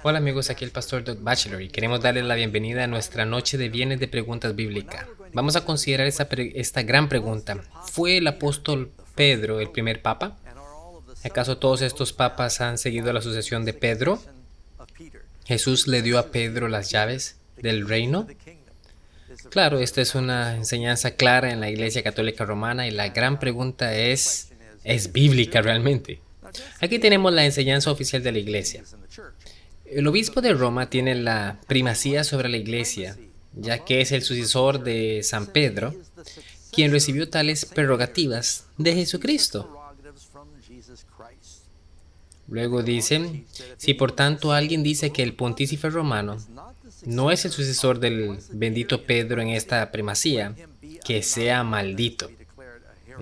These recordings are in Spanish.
Hola amigos, aquí el pastor Doug Batchelor y queremos darles la bienvenida a nuestra noche de viernes de preguntas bíblicas. Vamos a considerar esta gran pregunta. ¿Fue el apóstol Pedro el primer papa? ¿Acaso todos estos papas han seguido la sucesión de Pedro? ¿Jesús le dio a Pedro las llaves del reino? Claro, esta es una enseñanza clara en la Iglesia Católica Romana y la gran pregunta ¿es bíblica realmente? Aquí tenemos la enseñanza oficial de la Iglesia. El obispo de Roma tiene la primacía sobre la Iglesia, ya que es el sucesor de San Pedro, quien recibió tales prerrogativas de Jesucristo. Luego dicen, si por tanto alguien dice que el pontífice romano no es el sucesor del bendito Pedro en esta primacía, que sea maldito.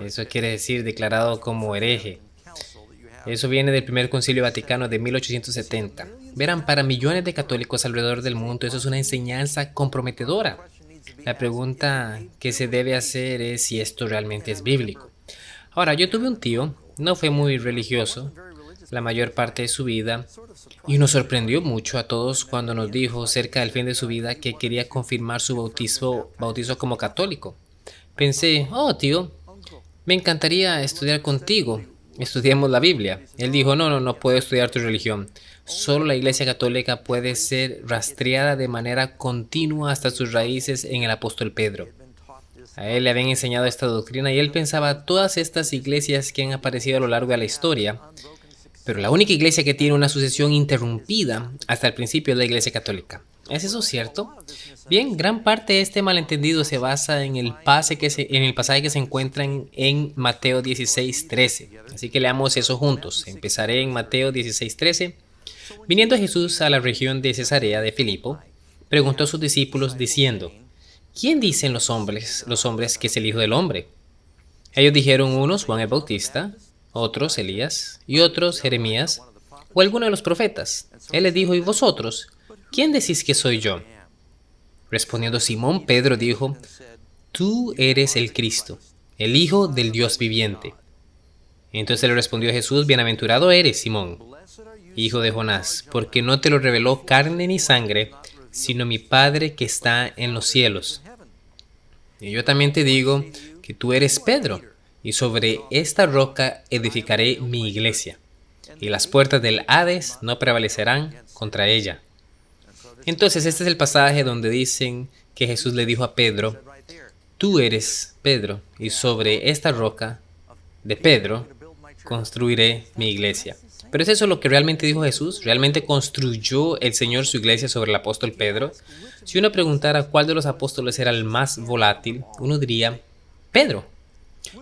Eso quiere decir declarado como hereje. Eso viene del primer concilio vaticano de 1870. Verán, para millones de católicos alrededor del mundo eso es una enseñanza comprometedora. La pregunta que se debe hacer es si esto realmente es bíblico. Ahora, yo tuve un tío, no fue muy religioso la mayor parte de su vida, y nos sorprendió mucho a todos cuando nos dijo cerca del fin de su vida que quería confirmar su bautizo como católico. Pensé, oh tío, me encantaría estudiar contigo. Estudiemos la Biblia. Él dijo, no puedo estudiar tu religión. Solo la Iglesia Católica puede ser rastreada de manera continua hasta sus raíces en el apóstol Pedro. A él le habían enseñado esta doctrina y él pensaba todas estas iglesias que han aparecido a lo largo de la historia, pero la única iglesia que tiene una sucesión interrumpida hasta el principio es la Iglesia Católica. ¿Es eso cierto? Bien, gran parte de este malentendido se basa en el pasaje que se encuentra en Mateo 16:13. Así que leamos eso juntos. Empezaré en Mateo 16:13. Viniendo Jesús a la región de Cesarea de Filipo, preguntó a sus discípulos diciendo, ¿quién dicen los hombres que es el Hijo del Hombre? Ellos dijeron unos Juan el Bautista, otros Elías y otros Jeremías o alguno de los profetas. Él les dijo, ¿y vosotros? ¿Quién decís que soy yo? Respondiendo Simón, Pedro dijo, tú eres el Cristo, el Hijo del Dios viviente. Entonces le respondió Jesús, bienaventurado eres, Simón, hijo de Jonás, porque no te lo reveló carne ni sangre, sino mi Padre que está en los cielos. Y yo también te digo que tú eres Pedro, y sobre esta roca edificaré mi iglesia, y las puertas del Hades no prevalecerán contra ella. Entonces este es el pasaje donde dicen que Jesús le dijo a Pedro, tú eres Pedro, y sobre esta roca de Pedro construiré mi iglesia. Pero ¿es eso lo que realmente dijo Jesús? ¿Realmente construyó el Señor su iglesia sobre el apóstol Pedro? Si uno preguntara cuál de los apóstoles era el más volátil, uno diría Pedro.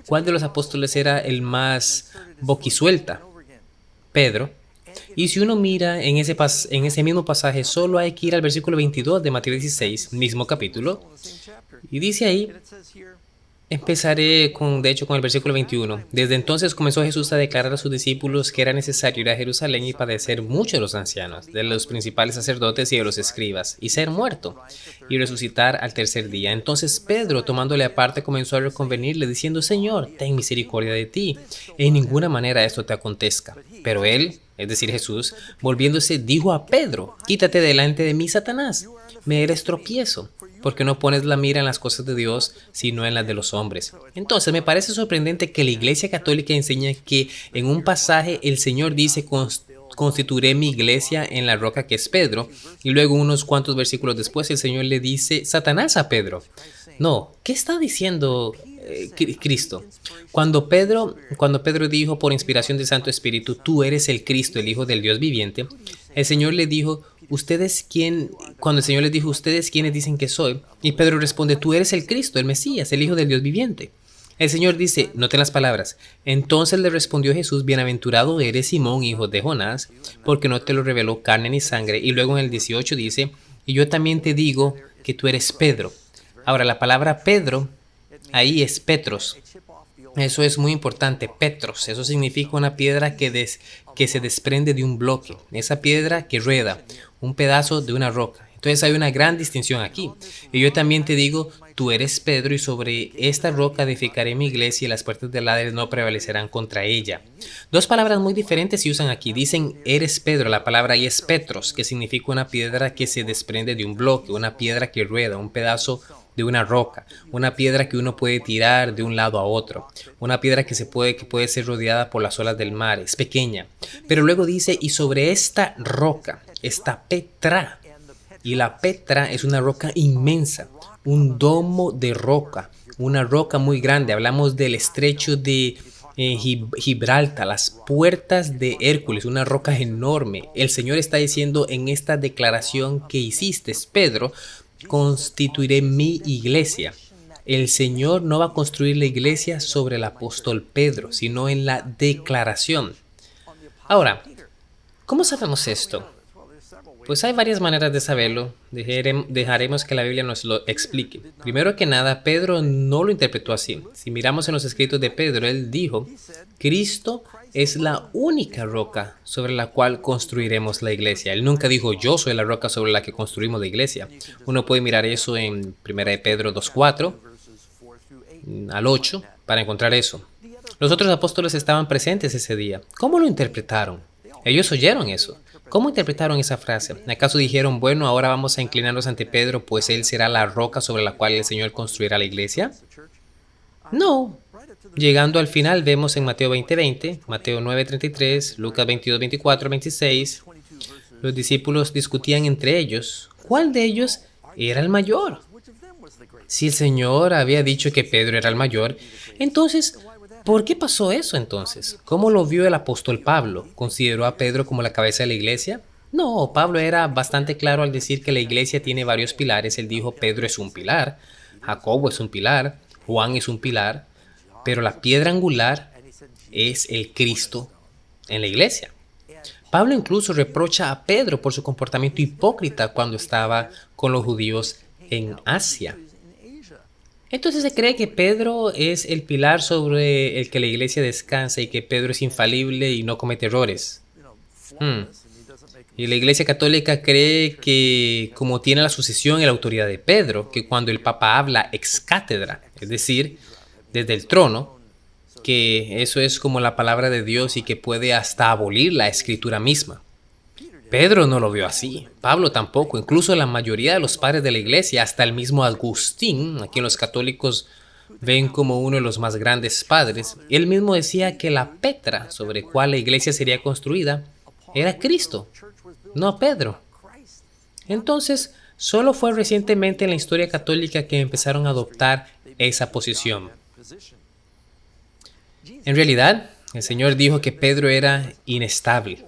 ¿Cuál de los apóstoles era el más boquisuelta? Pedro. Y si uno mira en ese mismo pasaje, solo hay que ir al versículo 22 de Mateo 16, mismo capítulo, y dice ahí, empezaré con el versículo 21. Desde entonces comenzó Jesús a declarar a sus discípulos que era necesario ir a Jerusalén y padecer mucho de los ancianos, de los principales sacerdotes y de los escribas, y ser muerto, y resucitar al tercer día. Entonces Pedro, tomándole aparte, comenzó a reconvenirle, diciendo, Señor, ten misericordia de ti, en ninguna manera esto te acontezca. Pero él, es decir Jesús, volviéndose, dijo a Pedro, quítate delante de mí, Satanás, me eres tropiezo, porque no pones la mira en las cosas de Dios, sino en las de los hombres. Entonces me parece sorprendente que la Iglesia Católica enseña que en un pasaje el Señor dice, constituiré mi iglesia en la roca que es Pedro, y luego unos cuantos versículos después el Señor le dice, Satanás a Pedro. No, ¿qué está diciendo Cristo? Cuando Pedro dijo por inspiración del Santo Espíritu, tú eres el Cristo, el Hijo del Dios viviente, el Señor le dijo, cuando el Señor les dijo, ¿ustedes quiénes dicen que soy? Y Pedro responde, tú eres el Cristo, el Mesías, el Hijo del Dios viviente. El Señor dice, noten las palabras, entonces le respondió Jesús, bienaventurado eres Simón, hijo de Jonás, porque no te lo reveló carne ni sangre. Y luego en el 18 dice, y yo también te digo que tú eres Pedro. Ahora, la palabra Pedro, ahí es Petros. Eso es muy importante, Petros. Eso significa una piedra que se desprende de un bloque. Esa piedra que rueda, un pedazo de una roca. Entonces hay una gran distinción aquí. Y yo también te digo, tú eres Pedro y sobre esta roca edificaré mi iglesia y las puertas del Hades no prevalecerán contra ella. Dos palabras muy diferentes se usan aquí. Dicen eres Pedro, la palabra ahí es Petros, que significa una piedra que se desprende de un bloque, una piedra que rueda, un pedazo de una roca, una piedra que uno puede tirar de un lado a otro, una piedra que puede ser rodeada por las olas del mar, es pequeña. Pero luego dice, y sobre esta roca está Petra, y la Petra es una roca inmensa, un domo de roca, una roca muy grande. Hablamos del estrecho de Gibraltar, las puertas de Hércules, una roca enorme. El Señor está diciendo en esta declaración que hiciste, Pedro, constituiré mi iglesia. El Señor no va a construir la iglesia sobre el apóstol Pedro, sino en la declaración. Ahora, ¿cómo sabemos esto? Pues hay varias maneras de saberlo. Dejaremos que la Biblia nos lo explique. Primero que nada, Pedro no lo interpretó así. Si miramos en los escritos de Pedro, él dijo, Cristo es la única roca sobre la cual construiremos la iglesia. Él nunca dijo, yo soy la roca sobre la que construimos la iglesia. Uno puede mirar eso en 1 de Pedro 2:4 al 8 para encontrar eso. Los otros apóstoles estaban presentes ese día. ¿Cómo lo interpretaron? Ellos oyeron eso. ¿Cómo interpretaron esa frase? ¿Acaso dijeron, bueno, ahora vamos a inclinarnos ante Pedro, pues él será la roca sobre la cual el Señor construirá la iglesia? No. Llegando al final vemos en Mateo 20:20, Mateo 9:33, Lucas 22:24, 26, los discípulos discutían entre ellos, ¿cuál de ellos era el mayor? Si el Señor había dicho que Pedro era el mayor, entonces, ¿por qué pasó eso entonces? ¿Cómo lo vio el apóstol Pablo? ¿Consideró a Pedro como la cabeza de la iglesia? No, Pablo era bastante claro al decir que la iglesia tiene varios pilares. Él dijo, Pedro es un pilar, Jacobo es un pilar, Juan es un pilar, pero la piedra angular es el Cristo en la iglesia. Pablo incluso reprocha a Pedro por su comportamiento hipócrita cuando estaba con los judíos en Asia. Entonces se cree que Pedro es el pilar sobre el que la iglesia descansa y que Pedro es infalible y no comete errores. Y la iglesia católica cree que, como tiene la sucesión y la autoridad de Pedro, que cuando el Papa habla ex cátedra, es decir, desde el trono, que eso es como la palabra de Dios y que puede hasta abolir la escritura misma. Pedro no lo vio así, Pablo tampoco, incluso la mayoría de los padres de la iglesia, hasta el mismo Agustín, a quien los católicos ven como uno de los más grandes padres, él mismo decía que la Petra sobre la cual la iglesia sería construida era Cristo, no Pedro. Entonces, solo fue recientemente en la historia católica que empezaron a adoptar esa posición. En realidad, el Señor dijo que Pedro era inestable.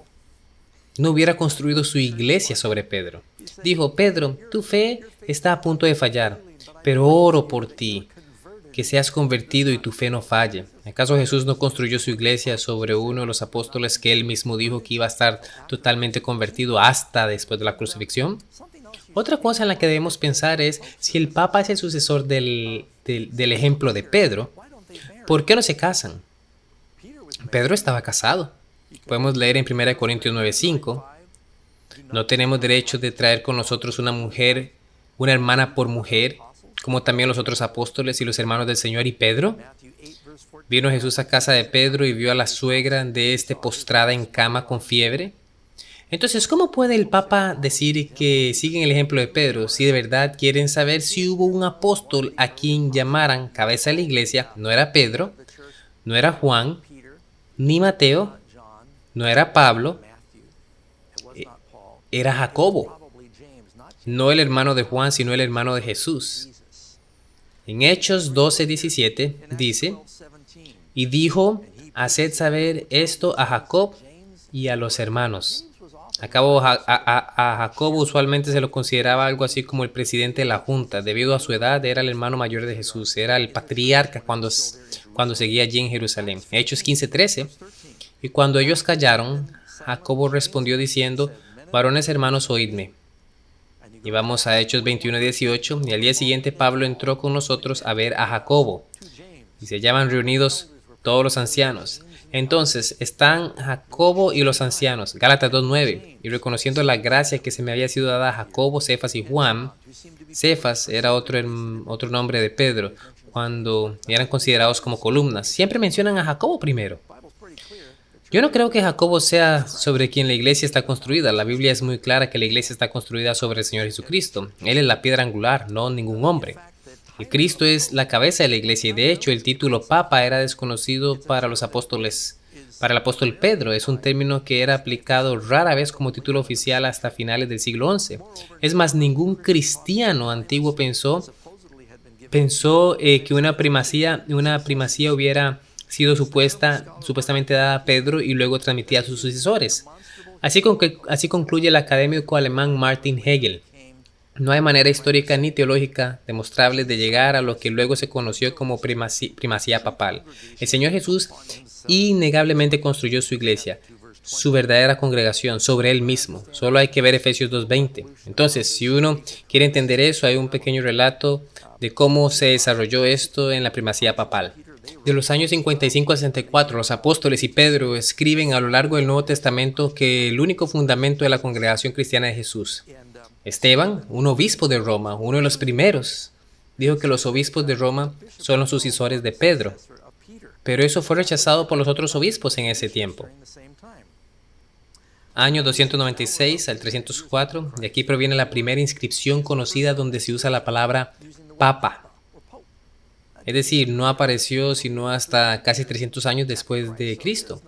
No hubiera construido su iglesia sobre Pedro. Dijo, Pedro, tu fe está a punto de fallar, pero oro por ti, que seas convertido y tu fe no falle. ¿Acaso Jesús no construyó su iglesia sobre uno de los apóstoles que él mismo dijo que iba a estar totalmente convertido hasta después de la crucifixión? Otra cosa en la que debemos pensar es, si el Papa es el sucesor del ejemplo de Pedro, ¿por qué no se casan? Pedro estaba casado. Podemos leer en 1 Corintios 9:5, no tenemos derecho de traer con nosotros una mujer, una hermana por mujer, como también los otros apóstoles y los hermanos del Señor y Pedro. Vino Jesús a casa de Pedro y vio a la suegra de este postrada en cama con fiebre. Entonces, ¿cómo puede el Papa decir que siguen el ejemplo de Pedro si de verdad quieren saber si hubo un apóstol a quien llamaran cabeza de la iglesia? No era Pedro, no era Juan, ni Mateo, no era Pablo, era Jacobo, no el hermano de Juan, sino el hermano de Jesús. En Hechos 12:17 dice, y dijo, haced saber esto a Jacob y a los hermanos. A Jacobo usualmente se lo consideraba algo así como el presidente de la junta. Debido a su edad, era el hermano mayor de Jesús, era el patriarca cuando seguía allí en Jerusalén. Hechos 15:13. Y cuando ellos callaron, Jacobo respondió diciendo, varones hermanos, oídme. Y vamos a Hechos 21:18. Y al día siguiente Pablo entró con nosotros a ver a Jacobo. Y se hallaban reunidos todos los ancianos. Entonces están Jacobo y los ancianos, Gálatas 2:9, y reconociendo la gracia que se me había sido dada a Jacobo, Cefas y Juan. Cefas era otro nombre de Pedro, cuando eran considerados como columnas. Siempre mencionan a Jacobo primero. Yo no creo que Jacobo sea sobre quien la iglesia está construida. La Biblia es muy clara que la iglesia está construida sobre el Señor Jesucristo. Él es la piedra angular, no ningún hombre. El Cristo es la cabeza de la iglesia y de hecho el título Papa era desconocido para los apóstoles. Para el apóstol Pedro es un término que era aplicado rara vez como título oficial hasta finales del siglo XI. Es más, ningún cristiano antiguo pensó que una primacía hubiera sido supuestamente dada a Pedro y luego transmitida a sus sucesores. Así concluye el académico alemán Martin Hegel. No hay manera histórica ni teológica demostrable de llegar a lo que luego se conoció como primacía papal. El Señor Jesús innegablemente construyó su iglesia, su verdadera congregación, sobre Él mismo. Solo hay que ver Efesios 2:20. Entonces, si uno quiere entender eso, hay un pequeño relato de cómo se desarrolló esto en la primacía papal. De los años 55 a 64, los apóstoles y Pedro escriben a lo largo del Nuevo Testamento que el único fundamento de la congregación cristiana es Jesús. Esteban, un obispo de Roma, uno de los primeros, dijo que los obispos de Roma son los sucesores de Pedro. Pero eso fue rechazado por los otros obispos en ese tiempo. Año 296 al 304, de aquí proviene la primera inscripción conocida donde se usa la palabra papa. Es decir, no apareció sino hasta casi 300 años después de Cristo.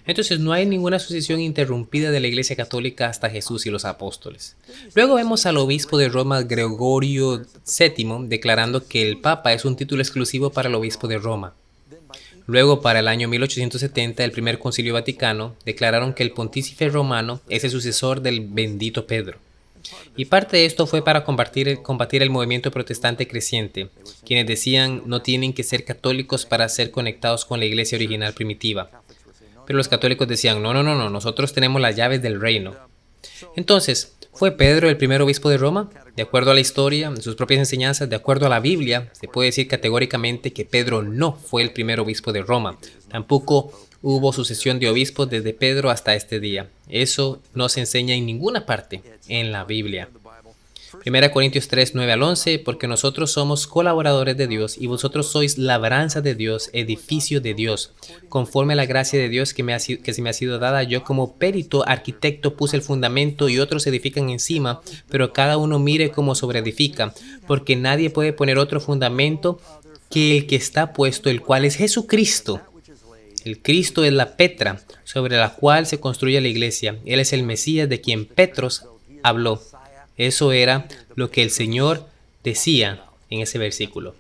Entonces no hay ninguna sucesión interrumpida de la Iglesia Católica hasta Jesús y los apóstoles. Luego vemos al obispo de Roma, Gregorio VII, declarando que el Papa es un título exclusivo para el obispo de Roma. Luego, para el año 1870, el primer concilio vaticano declararon que el pontífice romano es el sucesor del bendito Pedro. Y parte de esto fue para combatir el movimiento protestante creciente, quienes decían no tienen que ser católicos para ser conectados con la iglesia original primitiva. Pero los católicos decían, no, nosotros tenemos las llaves del reino. Entonces, ¿fue Pedro el primer obispo de Roma? De acuerdo a la historia, en sus propias enseñanzas, de acuerdo a la Biblia, se puede decir categóricamente que Pedro no fue el primer obispo de Roma. Tampoco hubo sucesión de obispos desde Pedro hasta este día. Eso no se enseña en ninguna parte en la Biblia. 1 Corintios 3, 9 al 11, porque nosotros somos colaboradores de Dios y vosotros sois labranza de Dios, edificio de Dios. Conforme a la gracia de Dios que se me ha sido dada, yo como perito arquitecto puse el fundamento y otros edifican encima, pero cada uno mire cómo sobreedifica, porque nadie puede poner otro fundamento que el que está puesto, el cual es Jesucristo. El Cristo es la Petra, sobre la cual se construye la iglesia. Él es el Mesías de quien Petros habló. Eso era lo que el Señor decía en ese versículo.